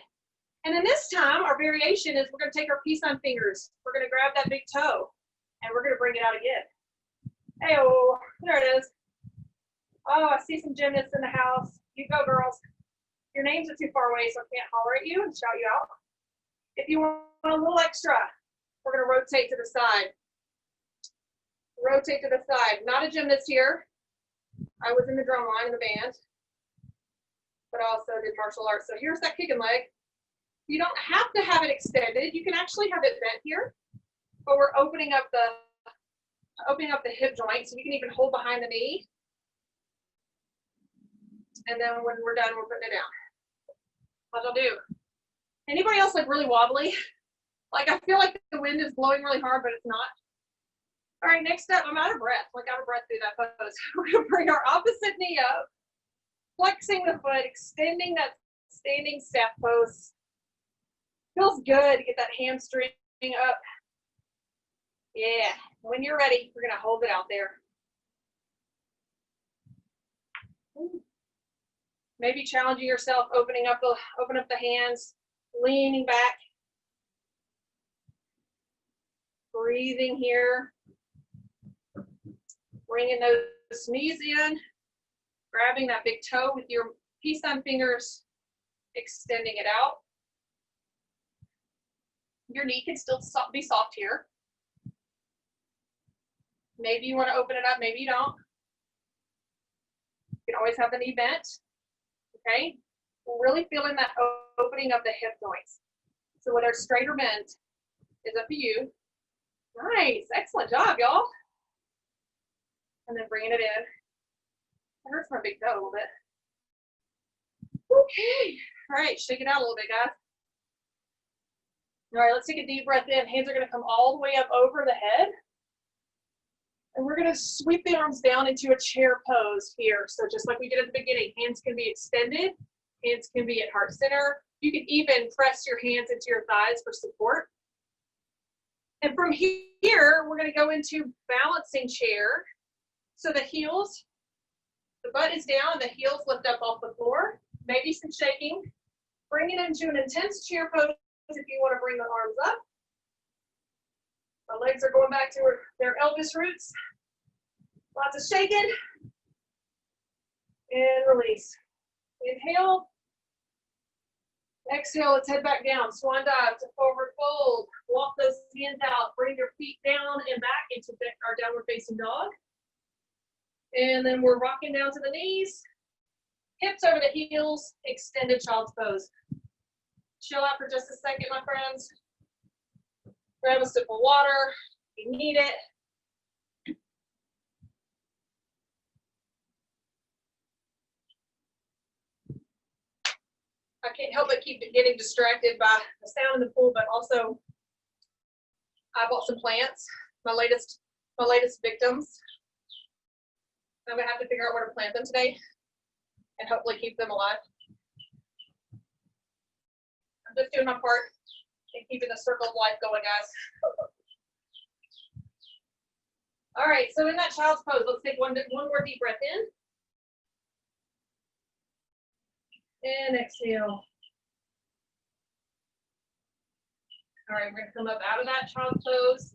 And then this time, our variation is we're going to take our peace sign fingers. We're going to grab that big toe, and we're going to bring it out again. Hey-oh, there it is. Oh, I see some gymnasts in the house. You go, girls. Your names are too far away, so I can't holler at you and shout you out. If you want a little extra, we're going to rotate to the side. Rotate to the side. Not a gymnast here. I was in the drum line in the band, but I also did martial arts. So here's that kicking leg. You don't have to have it extended. You can actually have it bent here, but we're opening up the hip joint, so you can even hold behind the knee. And then when we're done, we're putting it down. What I'll do. Anybody else like really wobbly? Like I feel like the wind is blowing really hard, but it's not. All right, next up, I'm out of breath, through that pose. We're gonna bring our opposite knee up, flexing the foot, extending that standing staff pose. Feels good to get that hamstring up. Yeah, when you're ready, we're gonna hold it out there. Maybe challenging yourself, open up the hands, leaning back. Breathing here. Bringing those knees in, grabbing that big toe with your peace sign fingers, extending it out. Your knee can still be soft here. Maybe you want to open it up, maybe you don't. You can always have the knee bent, okay? We're really feeling that opening of the hip joints. So whether straight or bent is up to you. Nice, excellent job, y'all. And then bringing it in. It hurts my big toe a little bit. Okay, all right, shake it out a little bit, guys. All right, let's take a deep breath in. Hands are gonna come all the way up over the head. And we're gonna sweep the arms down into a chair pose here. So just like we did at the beginning, hands can be extended, hands can be at heart center. You can even press your hands into your thighs for support. And from here, we're gonna go into balancing chair. So the heels, the butt is down, the heels lift up off the floor. Maybe some shaking. Bring it into an intense chair pose if you want to bring the arms up. The legs are going back to their Elvis roots. Lots of shaking. And release. Inhale. Exhale, let's head back down. Swan dive to forward fold. Walk those hands out. Bring your feet down and back into our downward facing dog. And then we're rocking down to the knees, hips over the heels, extended child's pose. Chill out for just a second, my friends. Grab a sip of water if you need it. I can't help but keep getting distracted by the sound in the pool, but also I bought some plants, my latest victims. I'm gonna have to figure out where to plant them today and hopefully keep them alive. I'm just doing my part in keeping the circle of life going, guys. All right, so in that child's pose, let's take one more deep breath in. And exhale. All right, we're gonna come up out of that child's pose.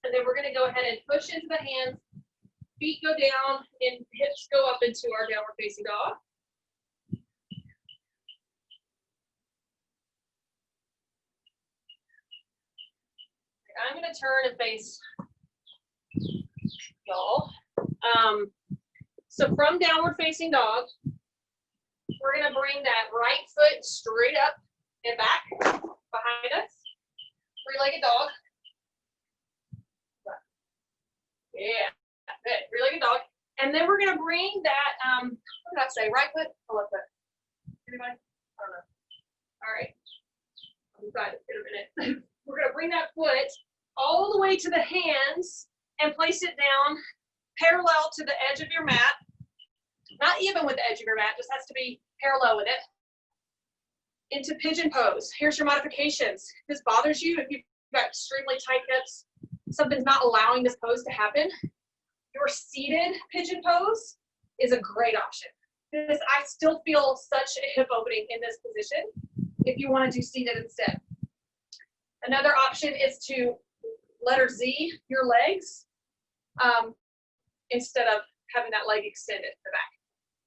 And then we're gonna go ahead and push into the hands, feet go down, and hips go up into our downward facing dog. I'm gonna turn and face y'all. So from downward facing dog, we're gonna bring that right foot straight up and back behind us. Three-legged dog. Yeah, good. Three-legged dog. And then we're gonna bring that, what did I say? Right foot or left foot? Anybody? I don't know. All right. I'll decide in a minute. We're gonna bring that foot all the way to the hands and place it down parallel to the edge of your mat. Not even with the edge of your mat, just has to be parallel with it. Into pigeon pose. Here's your modifications. If this bothers you, if you've got extremely tight hips, something's not allowing this pose to happen, your seated pigeon pose is a great option. Because I still feel such a hip opening in this position if you want to do seated instead. Another option is to letter Z your legs instead of having that leg extended to the back.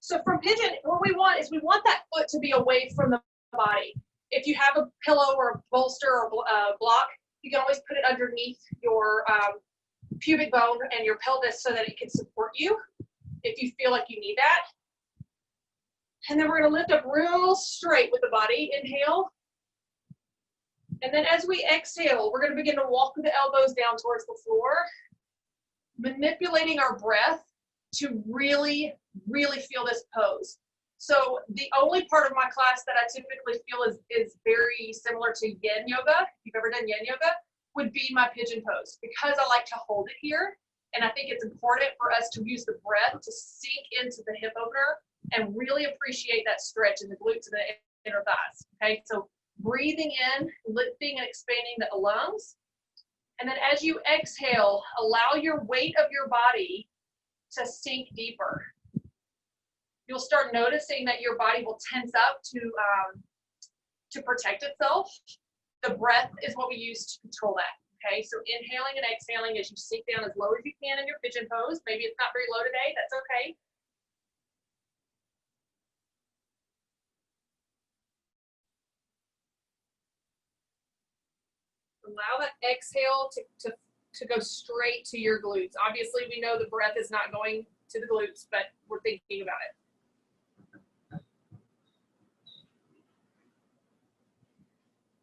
So from pigeon, what we want is we want that foot to be away from the body. If you have a pillow or a bolster or a block, you can always put it underneath your pubic bone and your pelvis so that it can support you if you feel like you need that. And then we're going to lift up real straight with the body. Inhale. And then as we exhale, we're going to begin to walk with the elbows down towards the floor, manipulating our breath to really, really feel this pose. So the only part of my class that I typically feel is very similar to yin yoga, if you've ever done yin yoga, would be my pigeon pose, because I like to hold it here. And I think it's important for us to use the breath to sink into the hip opener and really appreciate that stretch in the glutes and the inner thighs. Okay, so breathing in, lifting and expanding the lungs. And then as you exhale, allow your weight of your body to sink deeper. You'll start noticing that your body will tense up to protect itself. The breath is what we use to control that. Okay, so inhaling and exhaling as you sink down as low as you can in your pigeon pose. Maybe it's not very low today, that's okay. Allow that exhale to go straight to your glutes. Obviously, we know the breath is not going to the glutes, but we're thinking about it.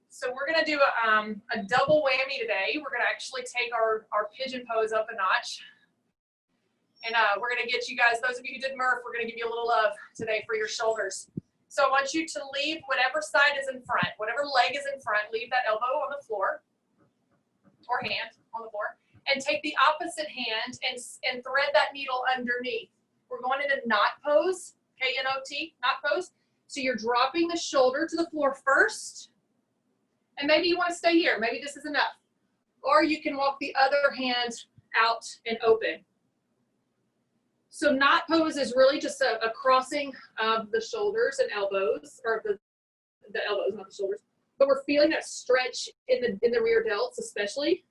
So we're gonna do a double whammy today. We're gonna actually take our pigeon pose up a notch. And we're gonna get you guys, those of you who did Murph, we're gonna give you a little love today for your shoulders. So I want you to leave whatever side is in front, whatever leg is in front, leave that elbow on the floor or hand on the floor, and take the opposite hand and thread that needle underneath. We're going into knot pose, K-N-O-T, knot pose. So you're dropping the shoulder to the floor first, and maybe you want to stay here. Maybe this is enough. Or you can walk the other hand out and open. So knot pose is really just a crossing of the shoulders and elbows, or the elbows, not the shoulders. But we're feeling that stretch in the rear delts especially.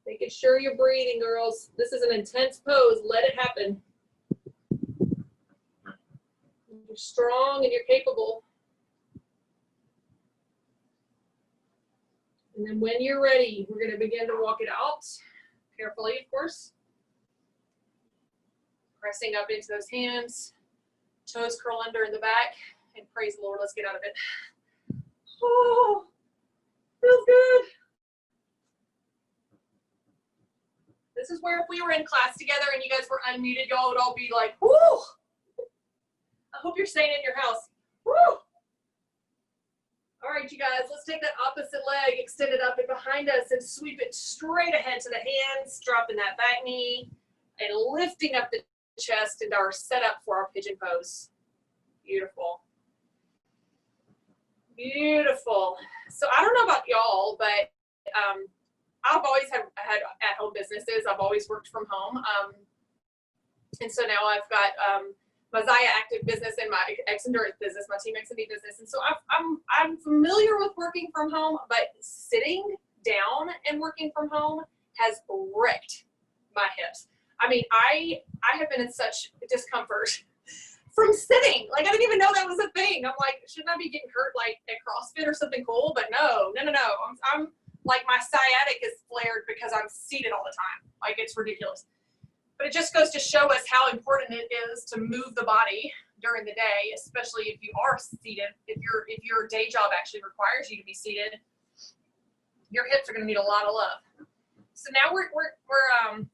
Making sure you're breathing, girls. This is an intense pose. Let it happen. You're strong and you're capable. And then when you're ready, we're going to begin to walk it out. Carefully, of course. Pressing up into those hands. Toes curl under in the back. And praise the Lord, let's get out of it. Oh, feels good. This is where if we were in class together and you guys were unmuted, y'all would all be like, whoo! I hope you're staying in your house. Woo! All right, you guys, let's take that opposite leg, extend it up and behind us and sweep it straight ahead to the hands, dropping that back knee and lifting up the chest and our setup for our pigeon pose. Beautiful. Beautiful. So I don't know about y'all, but I've always had at-home businesses. I've always worked from home. And so now I've got my Zaya Active business and my XND business, my Team XND business. And so I'm familiar with working from home, but sitting down and working from home has wrecked my hips. I mean, I have been in such discomfort from sitting. Like, I didn't even know that was a thing. I'm like, shouldn't I be getting hurt like at CrossFit or something cool? But no. I'm like, my sciatic is flared because I'm seated all the time. Like, it's ridiculous. But it just goes to show us how important it is to move the body during the day, especially if you are seated. If your day job actually requires you to be seated, your hips are going to need a lot of love. So now we're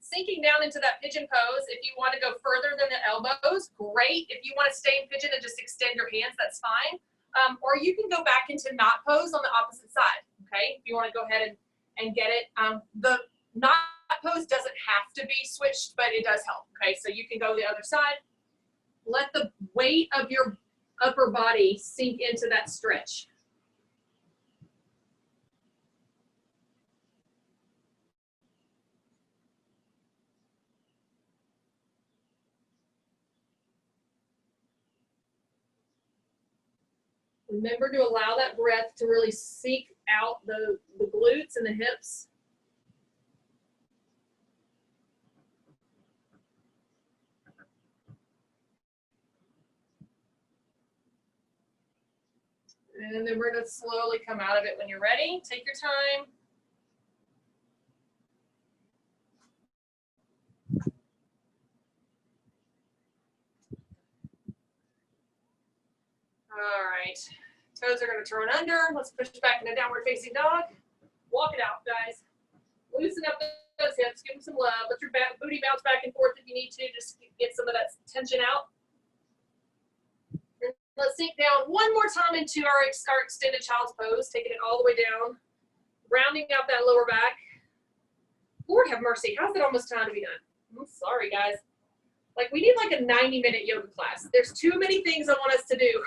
sinking down into that pigeon pose. If you want to go further than the elbows, great. If you want to stay in pigeon and just extend your hands, that's fine. Or you can go back into knot pose on the opposite side. Okay, if you want to go ahead and get it. The knot pose doesn't have to be switched, but it does help. Okay, so you can go the other side. Let the weight of your upper body sink into that stretch. Remember to allow that breath to really seek out the glutes and the hips. And then we're going to slowly come out of it when you're ready. Take your time. All right. Toes are going to turn under. Let's push back into downward facing dog. Walk it out, guys. Loosen up those hips. Give them some love. Let your booty bounce back and forth if you need to. Just get some of that tension out. And let's sink down one more time into our extended child's pose, taking it all the way down, rounding out that lower back. Lord have mercy. How's it almost time to be done? I'm sorry, guys. Like, we need like a 90-minute yoga class. There's too many things I want us to do.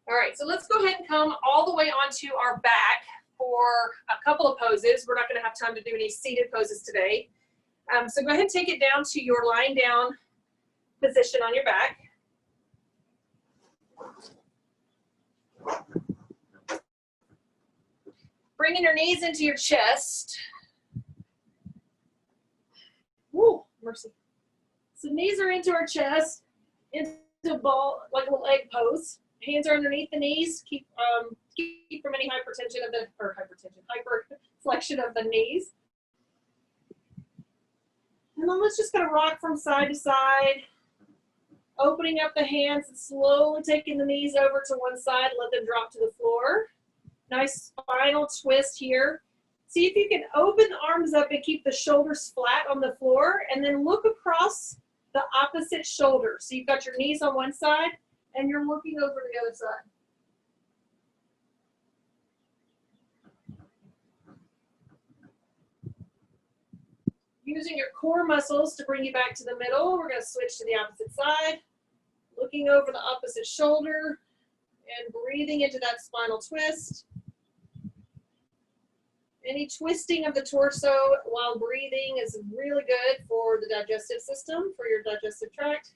All right, so let's go ahead and come all the way onto our back for a couple of poses. We're not going to have time to do any seated poses today. So go ahead and take it down to your lying down position on your back. Bringing your knees into your chest. Woo, mercy. So knees are into our chest, into ball, like a leg pose. Hands are underneath the knees. Keep from any hyperflexion of the knees. And then let's just kind of rock from side to side, opening up the hands and slowly taking the knees over to one side. Let them drop to the floor. Nice spinal twist here. See if you can open the arms up and keep the shoulders flat on the floor, and then look across the opposite shoulder. So you've got your knees on one side, and you're looking over the other side. Using your core muscles to bring you back to the middle, we're going to switch to the opposite side, looking over the opposite shoulder and breathing into that spinal twist. Any twisting of the torso while breathing is really good for the digestive system, for your digestive tract.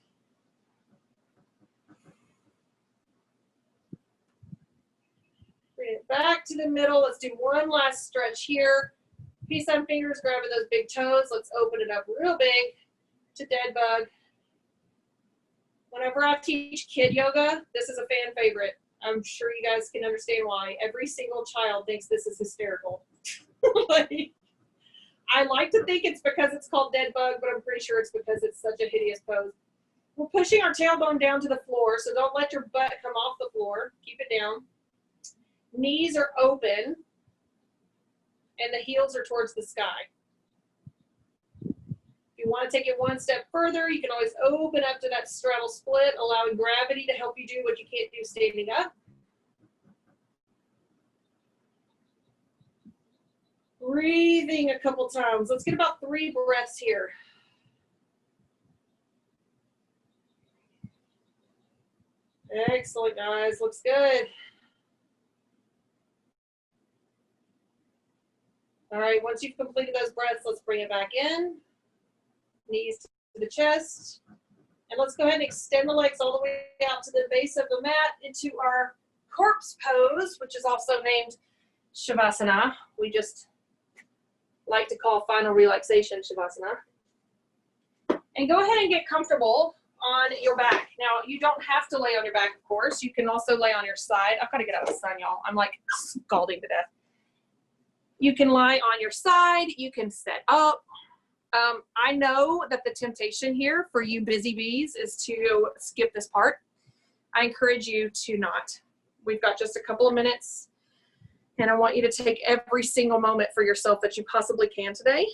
Bring it back to the middle. Let's do one last stretch here. Peace on fingers, grabbing those big toes. Let's open it up real big to dead bug. Whenever I teach kid yoga, this is a fan favorite. I'm sure you guys can understand why. Every single child thinks this is hysterical. Like, I like to think it's because it's called dead bug, but I'm pretty sure it's because it's such a hideous pose. We're pushing our tailbone down to the floor, so don't let your butt come off the floor. Keep it down. Knees are open, and the heels are towards the sky. If you want to take it one step further, you can always open up to that straddle split, allowing gravity to help you do what you can't do standing up. Breathing a couple times. Let's get about 3 breaths here. Excellent, guys. Looks good. All right, once you've completed those breaths, let's bring it back in. Knees to the chest. And let's go ahead and extend the legs all the way out to the base of the mat into our corpse pose, which is also named Shavasana. We just like to call final relaxation Shavasana. And go ahead and get comfortable on your back. Now, you don't have to lay on your back, of course. You can also lay on your side. I've got to get out of the sun, y'all. I'm like scalding to death. You can lie on your side. You can sit up. I know that the temptation here for you busy bees is to skip this part. I encourage you to not. We've got just a couple of minutes, and I want you to take every single moment for yourself that you possibly can today.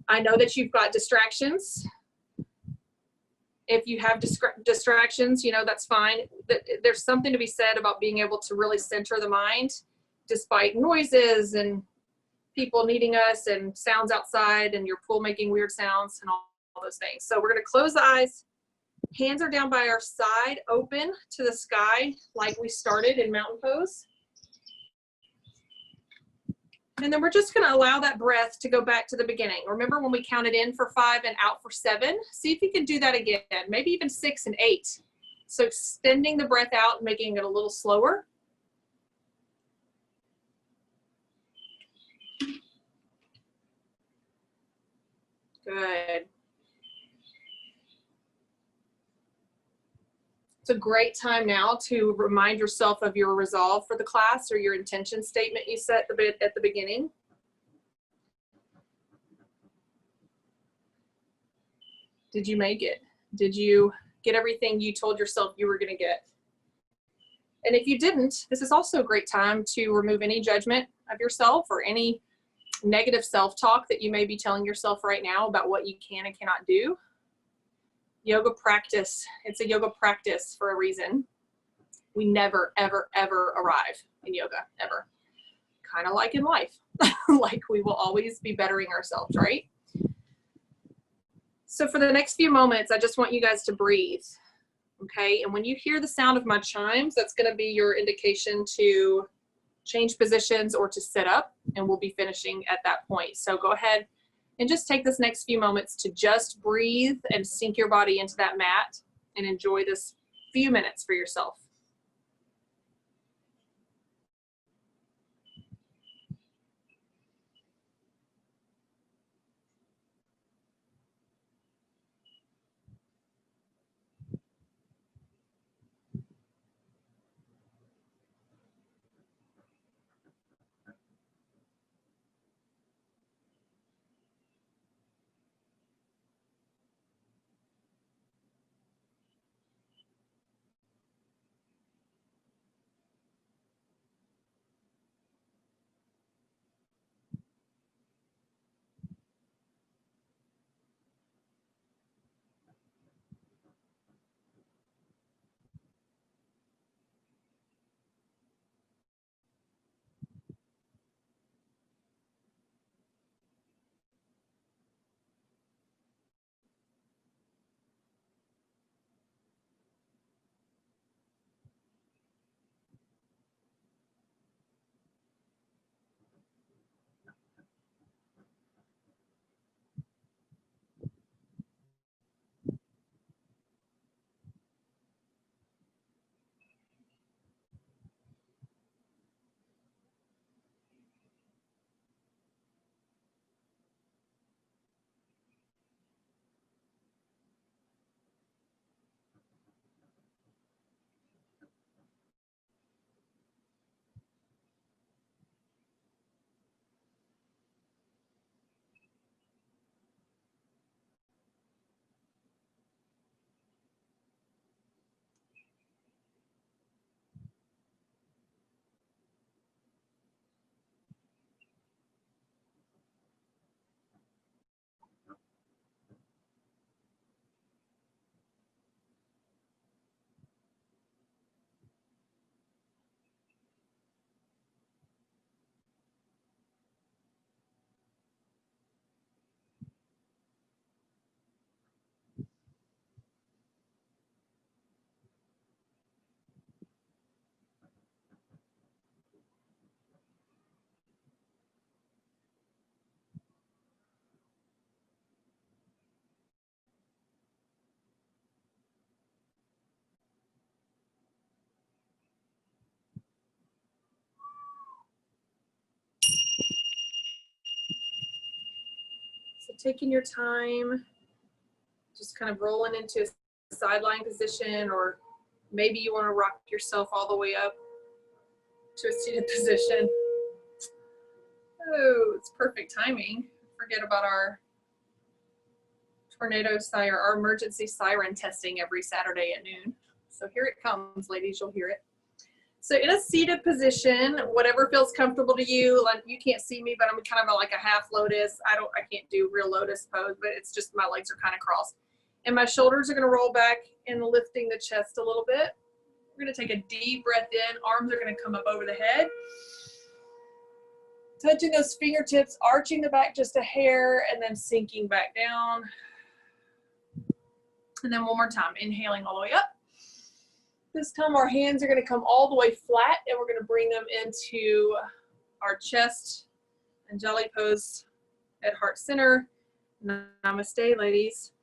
I know that you've got distractions. If you have distractions, you know, that's fine. There's something to be said about being able to really center the mind despite noises and people needing us and sounds outside and your pool making weird sounds and all those things. So we're going to close the eyes. Hands are down by our side, open to the sky like we started in mountain pose. And then we're just going to allow that breath to go back to the beginning. Remember when we counted in for 5 and out for 7? See if you can do that again, maybe even 6 and 8. So extending the breath out, making it a little slower. Good. It's a great time now to remind yourself of your resolve for the class or your intention statement you set at the beginning. Did you make it? Did you get everything you told yourself you were going to get? And if you didn't, this is also a great time to remove any judgment of yourself or any negative self-talk that you may be telling yourself right now about what you can and cannot do. Yoga practice, it's a yoga practice for a reason. We never, ever, ever arrive in yoga, ever. Kind of like in life, like we will always be bettering ourselves, right? So for the next few moments, I just want you guys to breathe, okay? And when you hear the sound of my chimes, that's gonna be your indication to change positions or to sit up, and we'll be finishing at that point. So go ahead and just take this next few moments to just breathe and sink your body into that mat and enjoy this few minutes for yourself. So taking your time, just kind of rolling into a sideline position, or maybe you want to rock yourself all the way up to a seated position. Oh, it's perfect timing. Forget about our tornado siren, our emergency siren testing every Saturday at noon. So here it comes, ladies, you'll hear it. So in a seated position, whatever feels comfortable to you. Like, you can't see me, but I'm kind of like a half lotus. I can't do real lotus pose, but it's just my legs are kind of crossed. And my shoulders are gonna roll back and lifting the chest a little bit. We're gonna take a deep breath in. Arms are gonna come up over the head. Touching those fingertips, arching the back just a hair, and then sinking back down. And then one more time, inhaling all the way up. This time our hands are gonna come all the way flat, and we're gonna bring them into our chest and jelly pose at heart center. Namaste, ladies.